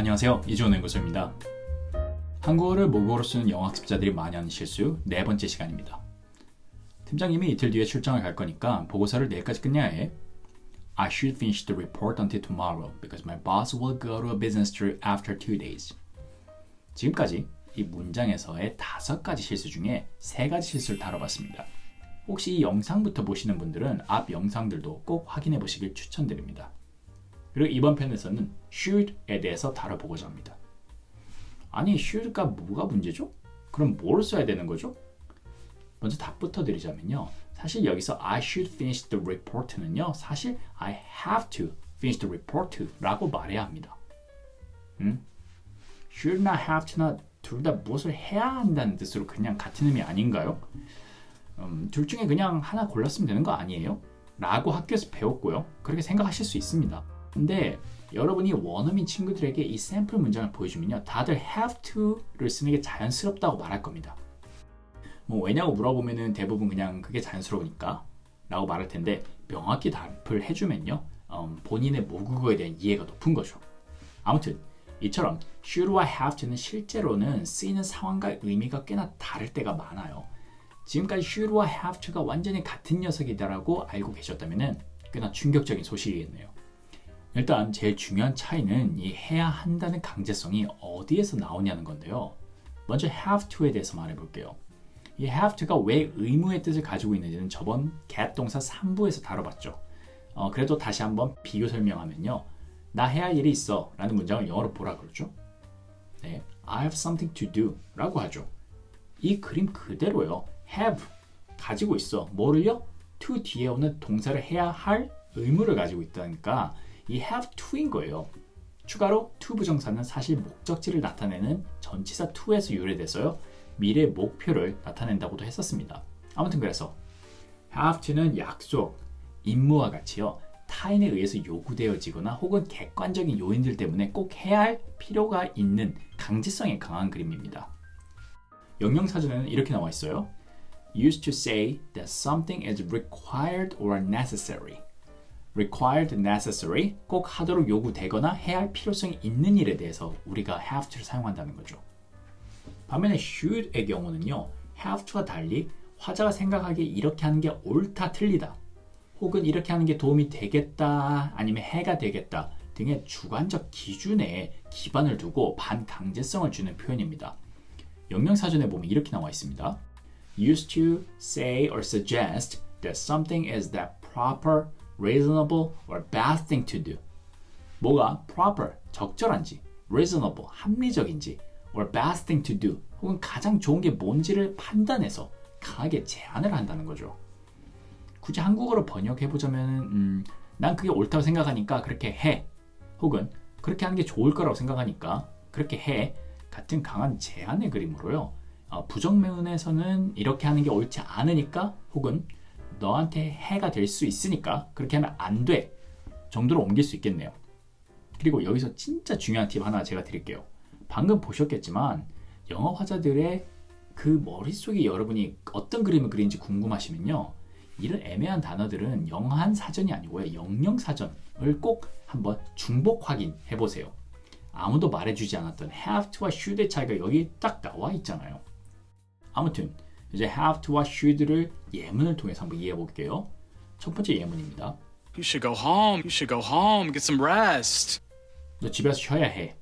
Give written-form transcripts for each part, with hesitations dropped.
안녕하세요. 이주원 연구소입니다. 한국어를 모국어로 쓰는 영어 학습자들이 많이 하는 실수 네 번째 시간입니다. 팀장님이 이틀 뒤에 출장을 갈 거니까 보고서를 내일까지 끝내야 해. I should finish the report until tomorrow because my boss will go to a business trip after 2 days. 지금까지 이 문장에서의 5가지 실수 중에 3가지 실수를 다뤄봤습니다. 혹시 이 영상부터 보시는 분들은 앞 영상들도 꼭 확인해 보시길 추천드립니다. 그리고 이번 편에서는 should에 대해서 다뤄보고자 합니다. 아니, should가 뭐가 문제죠? 그럼 뭘 써야 되는 거죠? 먼저 답부터 드리자면요. 사실 여기서 I should finish the report는요. 사실 I have to finish the report 라고 말해야 합니다. should나 have to나 둘 다 무엇을 해야 한다는 뜻으로 그냥 같은 의미 아닌가요? 둘 중에 그냥 하나 골랐으면 되는 거 아니에요? 라고 학교에서 배웠고요. 그렇게 생각하실 수 있습니다. 근데 여러분이 원어민 친구들에게 이 샘플 문장을 보여주면요. 다들 have to를 쓰는 게 자연스럽다고 말할 겁니다. 왜냐고 물어보면은 대부분 그냥 그게 자연스러우니까 라고 말할 텐데 명확히 답을 해주면요. 본인의 모국어에 대한 이해가 높은 거죠. 아무튼 이처럼 should와 have to는 실제로는 쓰이는 상황과 의미가 꽤나 다를 때가 많아요. 지금까지 should와 have to가 완전히 같은 녀석이다라고 알고 계셨다면 꽤나 충격적인 소식이겠네요. 일단 제일 중요한 차이는 이 해야 한다는 강제성이 어디에서 나오냐는 건데요. 먼저 have to에 대해서 말해볼게요. 이 have to가 왜 의무의 뜻을 가지고 있는지는 저번 get 동사 3부에서 다뤄봤죠. 그래도 다시 한번 비교 설명하면요. 나 해야 할 일이 있어 라는 문장을 영어로 뭐라 그러죠? 네, I have something to do 라고 하죠. 이 그림 그대로요. have, 가지고 있어. 뭐를요? to 뒤에 오는 동사를 해야 할 의무를 가지고 있다니까 이 have to인 거예요. 추가로 to 부정사는 사실 목적지를 나타내는 전치사 to에서 유래돼서요. 미래 목표를 나타낸다고도 했었습니다. 아무튼 그래서 have to는 약속, 임무와 같이요. 타인에 의해서 요구되어지거나 혹은 객관적인 요인들 때문에 꼭 해야 할 필요가 있는 강제성이 강한 그림입니다. 영영사전에는 이렇게 나와 있어요. Used to say that something is required or necessary. required, necessary, 꼭 하도록 요구되거나 해야 할 필요성이 있는 일에 대해서 우리가 have to를 사용한다는 거죠. 반면에 should의 경우는요. have to와 달리 화자가 생각하기에 이렇게 하는 게 옳다, 틀리다, 혹은 이렇게 하는 게 도움이 되겠다, 아니면 해가 되겠다 등의 주관적 기준에 기반을 두고 반강제성을 주는 표현입니다. 영영사전에 보면 이렇게 나와 있습니다. Used to say or suggest that something is that proper, reasonable or bad thing to do. 뭐가 proper, 적절한지, reasonable, 합리적인지, or bad thing to do, 혹은 가장 좋은 게 뭔지를 판단해서 강하게 제안을 한다는 거죠. 굳이 한국어로 번역해보자면 난 그게 옳다고 생각하니까 그렇게 해, 혹은 그렇게 하는 게 좋을 거라고 생각하니까 그렇게 해 같은 강한 제안의 그림으로요. 부정면에서는 이렇게 하는 게 옳지 않으니까, 혹은 너한테 해가 될 수 있으니까 그렇게 하면 안 돼 정도로 옮길 수 있겠네요. 그리고 여기서 진짜 중요한 팁 하나 제가 드릴게요. 방금 보셨겠지만 영어 화자들의 그 머릿속에 여러분이 어떤 그림을 그리는지 궁금하시면요. 이런 애매한 단어들은 영한 사전이 아니고요. 영영사전을 꼭 한번 중복 확인해 보세요. 아무도 말해주지 않았던 have to와 should의 차이가 여기 딱 나와 있잖아요. 아무튼 이제 have to와 should를 예문을 통해서 한번 이해해 볼게요. 첫 번째 예문입니다. You should go home. You should go home. Get some rest. 너 집에서 쉬어야 해.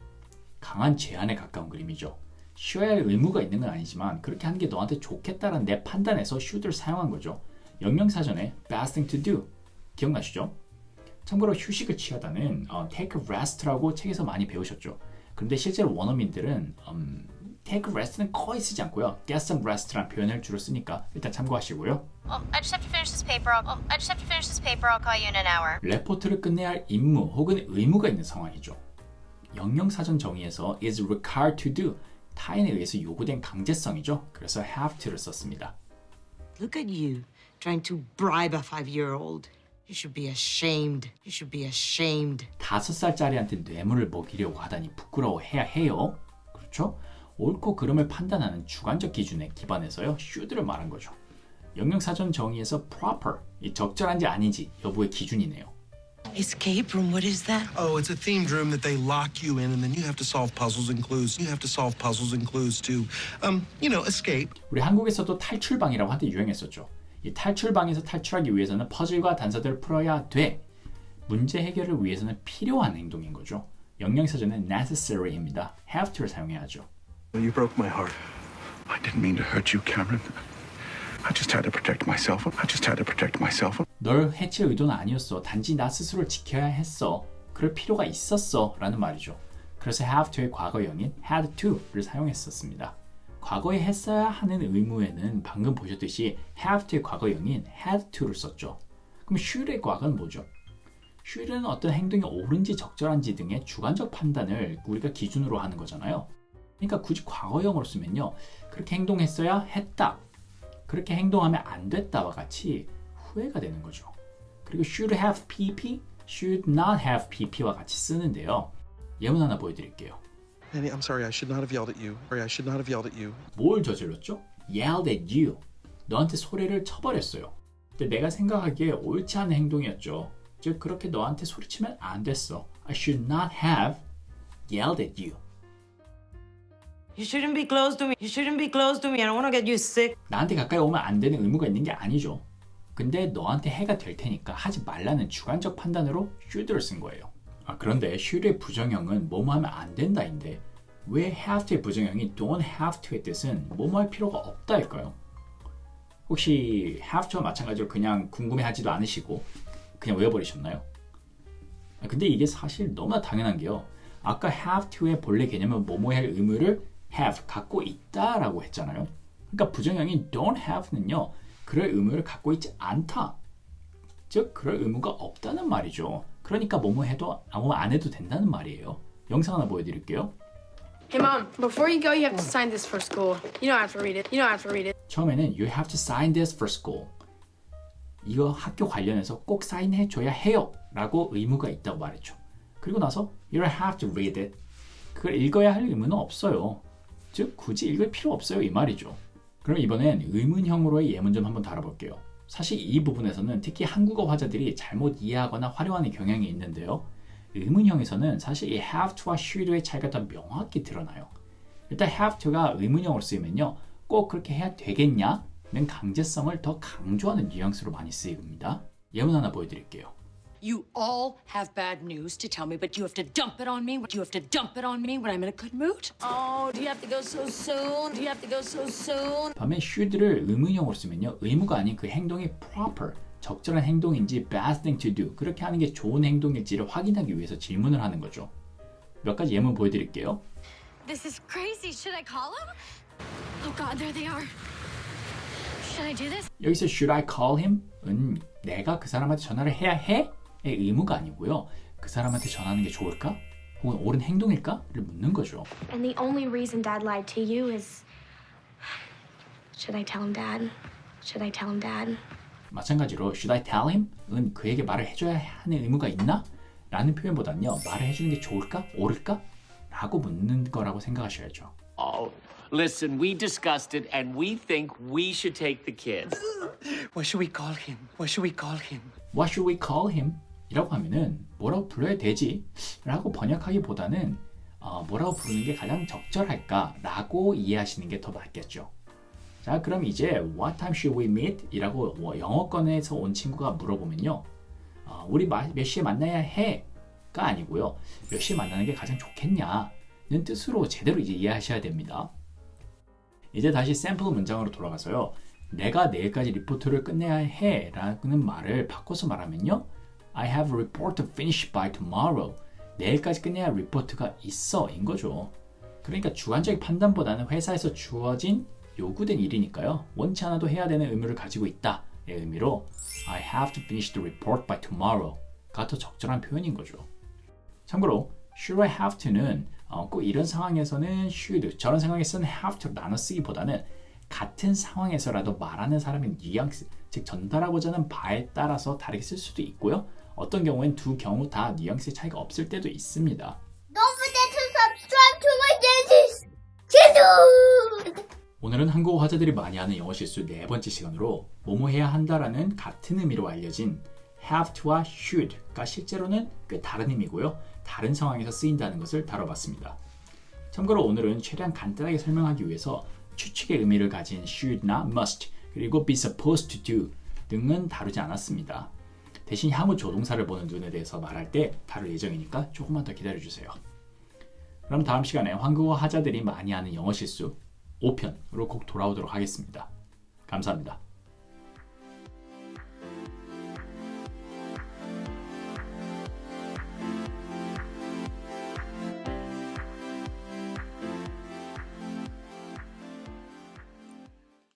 강한 제안에 가까운 그림이죠. 쉬어야 할 의무가 있는 건 아니지만 그렇게 하는 게 너한테 좋겠다라는 내 판단에서 should를 사용한 거죠. 영영사전에 best thing to do 기억나시죠? 참고로 휴식을 취하다는 take a rest라고 책에서 많이 배우셨죠. 그런데 실제로 원어민들은 take a rest는 거의 쓰지 않고요. get some rest라는 표현을 주로 쓰니까 일단 참고하시고요. I just have to finish this paper. I just have to finish this paper. I'll call you in an hour. 레포트를 끝내야 할 임무 혹은 의무가 있는 상황이죠. 영영사전 정의에서 is required to do, 타인에 의해서 요구된 강제성이죠. 그래서 have to를 썼습니다. Look at you, trying to bribe a 5-year-old. You should be ashamed. You should be ashamed. 5살짜리한테 뇌물을 먹이려고 하다니 부끄러워해야 해요. 그렇죠? 옳고 그름을 판단하는 주관적 기준에 기반해서요. should를 말한 거죠. 영영사전 정의에서 proper, 이 적절한지 아닌지 여부의 기준이네요. Escape room, what is that? Oh, it's a themed room that they lock you in, and then you have to solve puzzles and clues. You have to solve puzzles and clues to, escape. 우리 한국에서도 탈출방이라고 한때 유행했었죠. 이 탈출방에서 탈출하기 위해서는 퍼즐과 단서들을 풀어야 돼. 문제 해결을 위해서는 필요한 행동인 거죠. 영양사전은 necessary입니다. have to를 사용해야죠. You broke my heart. I didn't mean to hurt you, Cameron. I just had to protect myself. I just had to protect myself. 널 해칠 의도는 아니었어. 단지 나 스스로를 지켜야 했어. 그럴 필요가 있었어. 라는 말이죠. 그래서 have to의 과거형인 had to를 사용했었습니다. 과거에 했어야 하는 의무에는 방금 보셨듯이 have to의 과거형인 had to를 썼죠. 그럼 should의 과거는 뭐죠? should는 어떤 행동이 옳은지 적절한지 등의 주관적 판단을 우리가 기준으로 하는 거잖아요. 그러니까 굳이 과거형으로 쓰면요. 그렇게 행동했어야 했다. 그렇게 행동하면 안 됐다와 같이 후회가 되는 거죠. 그리고 should have pp, should not have pp와 같이 쓰는데요. 예문 하나 보여드릴게요. Manny, I'm sorry. I should not have yelled at you. I should not have yelled at you. 뭘 저질렀죠? yelled at you. 너한테 소리를 쳐버렸어요. 근데 내가 생각하기에 옳지 않은 행동이었죠. 즉 그렇게 너한테 소리치면 안 됐어. I should not have yelled at you. You shouldn't be close to me. You shouldn't be close to me. I don't want to get you sick. 나한테 가까이 오면 안 되는 의무가 있는 게 아니죠. 근데 너한테 해가 될 테니까 하지 말라는 주관적 판단으로 should를 쓴 거예요. 그런데 should의 부정형은 뭐뭐 하면 안 된다인데 왜 have to의 부정형이 don't have to의 뜻은 뭐뭐 할 필요가 없다일까요? 혹시 have to와 마찬가지로 그냥 궁금해하지도 않으시고 그냥 외워버리셨나요? 근데 이게 사실 너무나 당연한 게요. 아까 have to의 본래 개념은 뭐뭐 할 의무를 have, 갖고 있다라고 했잖아요. 그러니까 부정형인 don't have는요. 그럴 의무를 갖고 있지 않다. 즉 그럴 의무가 없다는 말이죠. 그러니까 뭐뭐 해도 아무 안 해도 된다는 말이에요. 영상 하나 보여드릴게요. Hey, Mom, before you go, you have to sign this for school. You don't have to read it. You don't have to read it. 처음에는 you have to sign this for school. 이거 학교 관련해서 꼭 사인해줘야 해요. 라고 의무가 있다고 말했죠. 그리고 나서 you don't have to read it. 그걸 읽어야 할 의무는 없어요. 즉 굳이 읽을 필요 없어요 이 말이죠. 그럼 이번엔 의문형으로의 예문 좀 한번 다뤄볼게요. 사실 이 부분에서는 특히 한국어 화자들이 잘못 이해하거나 활용하는 경향이 있는데요. 의문형에서는 사실 이 have to와 should의 차이가 더 명확히 드러나요. 일단 have to가 의문형으로 쓰이면요. 꼭 그렇게 해야 되겠냐는 강제성을 더 강조하는 뉘앙스로 많이 쓰입니다. 예문 하나 보여드릴게요. You all have bad news to tell me, but you have to dump it on me. You have to dump it on me when I'm in a good mood. Oh, do you have to go so soon? Do you have to go so soon? 반면 should를 의문형으로 쓰면요. 의무가 아닌 그 행동이 proper, 적절한 행동인지 bad thing to do, 그렇게 하는 게 좋은 행동일지를 확인하기 위해서 질문을 하는 거죠. 몇 가지 예문 보여드릴게요. This is crazy. Should I call him? Oh God, there they are. Should I do this? 여기서 should I call him? 은 내가 그 사람한테 전화를 해야 해? 의 의무가 아니고요. 그 사람한테 전화하는 게 좋을까? 혹은 옳은 행동일까? 를 묻는 거죠. And the only reason Dad lied to you is... Should I tell him, Dad? Should I tell him, Dad? 마찬가지로 should I tell him? 은 그에게 말을 해줘야 하는 의무가 있나? 라는 표현보다는요. 말을 해주는 게 좋을까? 옳을까? 라고 묻는 거라고 생각하셔야죠. Oh, listen, we discussed it and we think we should take the kids. What should we call him? What should we call him? What should we call him? 이라고 하면은 뭐라고 불러야 되지? 라고 번역하기보다는 뭐라고 부르는 게 가장 적절할까? 라고 이해하시는 게 더 맞겠죠. 자, 그럼 이제 What time should we meet? 이라고 영어권에서 온 친구가 물어보면요. 우리 몇 시에 만나야 해? 가 아니고요. 몇 시에 만나는 게 가장 좋겠냐는 뜻으로 제대로 이제 이해하셔야 됩니다. 이제 다시 샘플 문장으로 돌아가서요. 내가 내일까지 리포트를 끝내야 해 라는 말을 바꿔서 말하면요. I have a report to finish by tomorrow. 내일까지 끝내야 할 리포트가 있어 인 거죠. 그러니까 주관적인 판단보다는 회사에서 주어진 요구된 일이니까요. 원치 않아도 해야 되는 의무를 가지고 있다의 의미로 I have to finish the report by tomorrow 가 더 적절한 표현인 거죠. 참고로 should I have to는 꼭 이런 상황에서는 should, 저런 상황에서는 have to 나눠 쓰기보다는 같은 상황에서라도 말하는 사람의 뉘앙스, 즉 전달하고자 하는 바에 따라서 다르게 쓸 수도 있고요. 어떤 경우엔 두 경우 다 뉘앙스의 차이가 없을 때도 있습니다. Don't forget to subscribe to my dentist. 오늘은 한국어 화자들이 많이 하는 영어 실수 네 번째 시간으로 뭐뭐 해야 한다라는 같은 의미로 알려진 have to와 should가 실제로는 꽤 다른 의미고요. 다른 상황에서 쓰인다는 것을 다뤄봤습니다. 참고로 오늘은 최대한 간단하게 설명하기 위해서 추측의 의미를 가진 should나 must 그리고 be supposed to do 등은 다루지 않았습니다. 대신 향후 조동사를 보는 눈에 대해서 말할 때 다룰 예정이니까 조금만 더 기다려주세요. 그럼 다음 시간에 한국어 하자들이 많이 하는 영어 실수 5편으로 꼭 돌아오도록 하겠습니다. 감사합니다.